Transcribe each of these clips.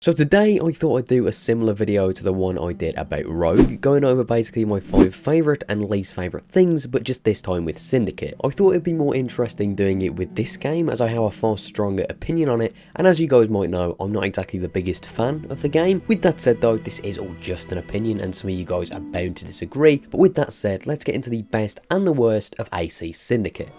So today I thought I'd do a similar video to the one I did about Rogue, going over basically my 5 favourite and least favourite things, but just this time with Syndicate. I thought it'd be more interesting doing it with this game as I have a far stronger opinion on it, and as you guys might know, I'm not exactly the biggest fan of the game. With that said though, this is all just an opinion and some of you guys are bound to disagree, but with that said, let's get into the best and the worst of AC Syndicate.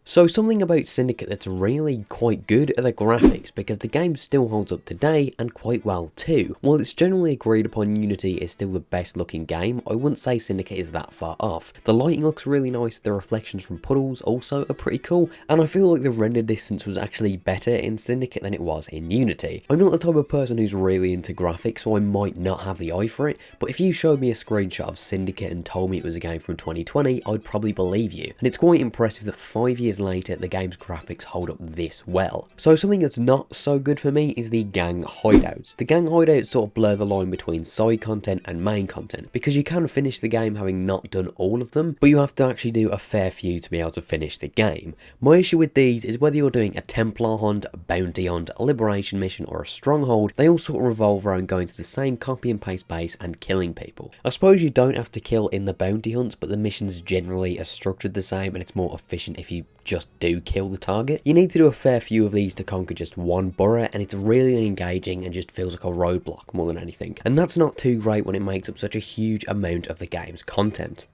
So something about Syndicate that's really quite good are the graphics, because the game still holds up today and quite well too. While it's generally agreed upon Unity is still the best looking game, I wouldn't say Syndicate is that far off. The lighting looks really nice, the reflections from puddles also are pretty cool, and I feel like the render distance was actually better in Syndicate than it was in Unity. I'm not the type of person who's really into graphics, so I might not have the eye for it, but if you showed me a screenshot of Syndicate and told me it was a game from 2020, I'd probably believe you. And it's quite impressive that 5 years later the game's graphics hold up this well. So something that's not so good for me is the gang hideouts. The gang hideouts sort of blur the line between side content and main content, because you can finish the game having not done all of them, but you have to actually do a fair few to be able to finish the game. My issue with these is whether you're doing a Templar hunt, a bounty hunt, a liberation mission or a stronghold, they all sort of revolve around going to the same copy and paste base and killing people. I suppose you don't have to kill in the bounty hunts, but the missions generally are structured the same and it's more efficient if you just do kill the target. You need to do a fair few of these to conquer just one borough, and it's really unengaging and just feels like a roadblock more than anything. And that's not too great when it makes up such a huge amount of the game's content.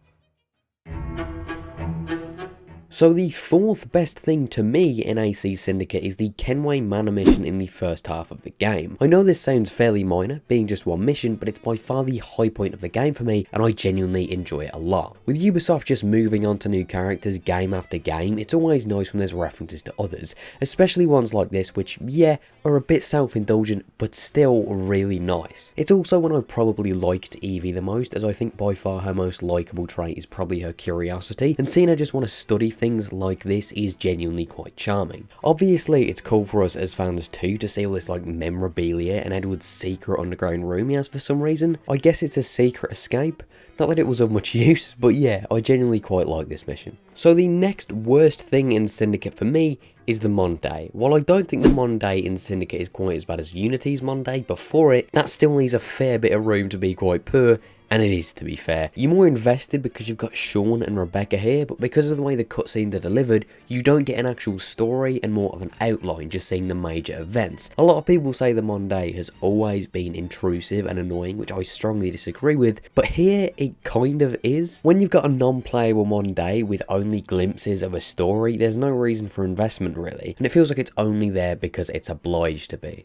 So the fourth best thing to me in AC Syndicate is the Kenway Manor mission in the first half of the game. I know this sounds fairly minor, being just one mission, but it's by far the high point of the game for me, and I genuinely enjoy it a lot. With Ubisoft just moving on to new characters game after game, it's always nice when there's references to others, especially ones like this which, yeah, are a bit self-indulgent, but still really nice. It's also when I probably liked Evie the most, as I think by far her most likeable trait is probably her curiosity, and seeing her just want to study things like this is genuinely quite charming. Obviously, it's cool for us as fans too to see all this like memorabilia and Edward's secret underground room he has for some reason. I guess it's a secret escape. Not that it was of much use, but yeah, I genuinely quite like this mission. So the next worst thing in Syndicate for me is the Monday. While I don't think the Monday in Syndicate is quite as bad as Unity's Monday before it, that still leaves a fair bit of room to be quite poor. And it is, to be fair. You're more invested because you've got Sean and Rebecca here, but because of the way the cutscenes are delivered, you don't get an actual story and more of an outline, just seeing the major events. A lot of people say the Monday has always been intrusive and annoying, which I strongly disagree with, but here it kind of is. When you've got a non-playable Monday with only glimpses of a story, there's no reason for investment really, and it feels like it's only there because it's obliged to be.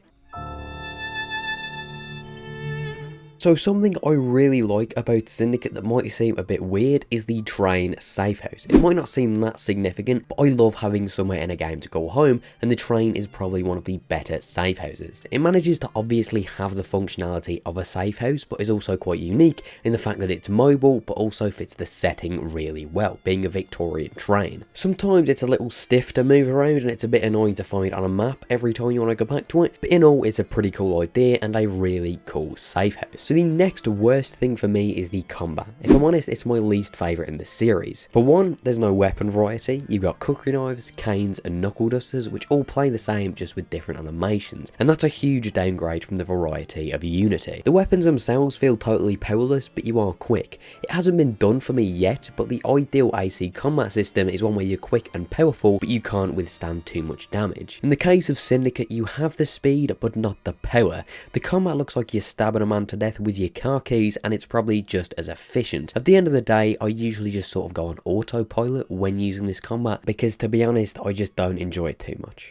So something I really like about Syndicate that might seem a bit weird is the train safe house. It might not seem that significant, but I love having somewhere in a game to go home, and the train is probably one of the better safe houses. It manages to obviously have the functionality of a safe house, but is also quite unique in the fact that it's mobile, but also fits the setting really well, being a Victorian train. Sometimes it's a little stiff to move around, and it's a bit annoying to find on a map every time you want to go back to it, but in all, it's a pretty cool idea and a really cool safe house. So the next worst thing for me is the combat. If I'm honest, it's my least favourite in the series. For one, there's no weapon variety. You've got cookery knives, canes and knuckle dusters, which all play the same just with different animations, and that's a huge downgrade from the variety of Unity. The weapons themselves feel totally powerless, but you are quick. It hasn't been done for me yet, but the ideal AC combat system is one where you're quick and powerful, but you can't withstand too much damage. In the case of Syndicate, you have the speed, but not the power. The combat looks like you're stabbing a man to death with your car keys, and it's probably just as efficient. At the end of the day, I usually just sort of go on autopilot when using this combat, because to be honest, I just don't enjoy it too much.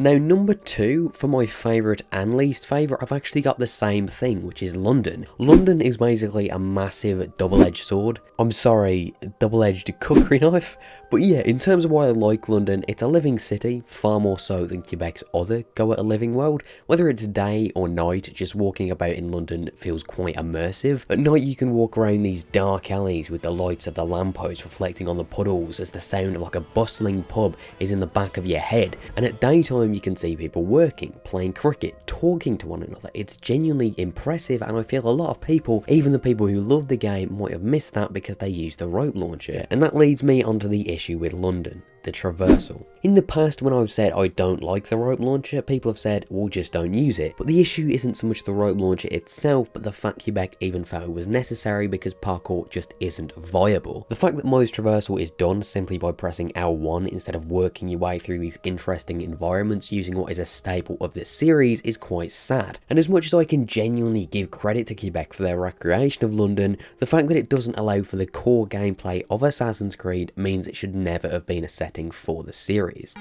Now number 2, for my favourite and least favourite, I've actually got the same thing, which is London. London is basically a massive double-edged sword. I'm sorry, double-edged cookery knife. But yeah, in terms of why I like London, it's a living city, far more so than Quebec's other Go At A Living World. Whether it's day or night, just walking about in London feels quite immersive. At night you can walk around these dark alleys with the lights of the lampposts reflecting on the puddles as the sound of like a bustling pub is in the back of your head. And at daytime time you can see people working, playing cricket, talking to one another. It's genuinely impressive, and I feel a lot of people, even the people who love the game, might have missed that because they used the rope launcher. And that leads me onto the issue with London. The traversal. In the past, when I've said I don't like the rope launcher, people have said, well, just don't use it. But the issue isn't so much the rope launcher itself, but the fact Quebec even felt it was necessary because parkour just isn't viable. The fact that most traversal is done simply by pressing L1 instead of working your way through these interesting environments using what is a staple of this series is quite sad. And as much as I can genuinely give credit to Quebec for their recreation of London, the fact that it doesn't allow for the core gameplay of Assassin's Creed means it should never have been a setting for the series.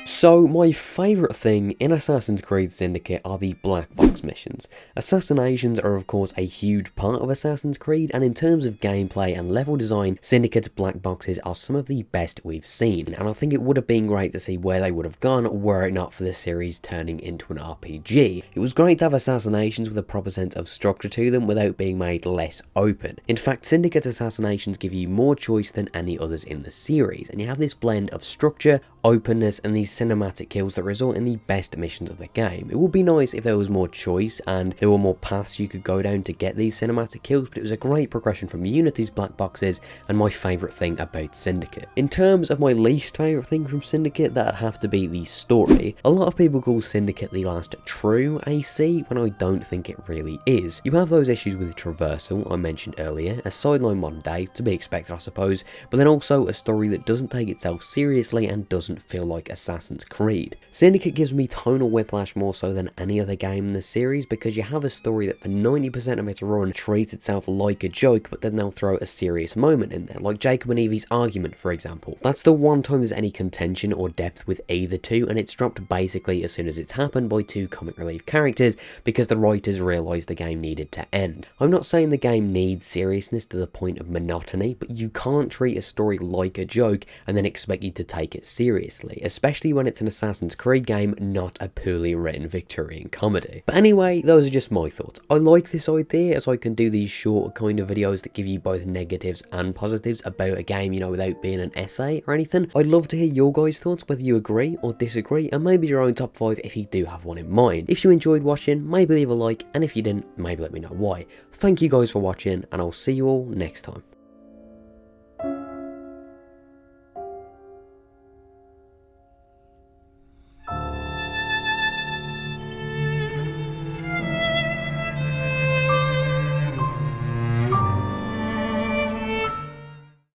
So my favourite thing in Assassin's Creed Syndicate are the black box missions. Assassinations are of course a huge part of Assassin's Creed, and in terms of gameplay and level design, Syndicate's black boxes are some of the best we've seen, and I think it would have been great to see where they would have gone were it not for the series turning into an RPG. It was great to have assassinations with a proper sense of structure to them without being made less open. In fact, Syndicate's assassinations give you more choice than any others in the series, and you have this blend of structure, openness, and these cinematic kills that result in the best missions of the game. It would be nice if there was more choice and there were more paths you could go down to get these cinematic kills, but it was a great progression from Unity's black boxes and my favourite thing about Syndicate. In terms of my least favourite thing from Syndicate, that'd have to be the story. A lot of people call Syndicate the last true AC, when I don't think it really is. You have those issues with traversal I mentioned earlier, a sideline modern day, to be expected I suppose, but then also a story that doesn't take itself seriously and doesn't feel like Assassin's Creed. Syndicate gives me tonal whiplash more so than any other game in the series because you have a story that for 90% of its run treats itself like a joke, but then they'll throw a serious moment in there, like Jacob and Evie's argument for example. That's the one time there's any contention or depth with either two, and it's dropped basically as soon as it's happened by two comic relief characters because the writers realised the game needed to end. I'm not saying the game needs seriousness to the point of monotony, but you can't treat a story like a joke and then expect you to take it seriously, especially when it's an Assassin's Creed game, not a poorly written Victorian comedy. But anyway, those are just my thoughts. I like this idea as I can do these short kind of videos that give you both negatives and positives about a game, you know, without being an essay or anything. I'd love to hear your guys' thoughts, whether you agree or disagree, and maybe your own top 5 if you do have one in mind. If you enjoyed watching, maybe leave a like, and if you didn't, maybe let me know why. Thank you guys for watching, and I'll see you all next time.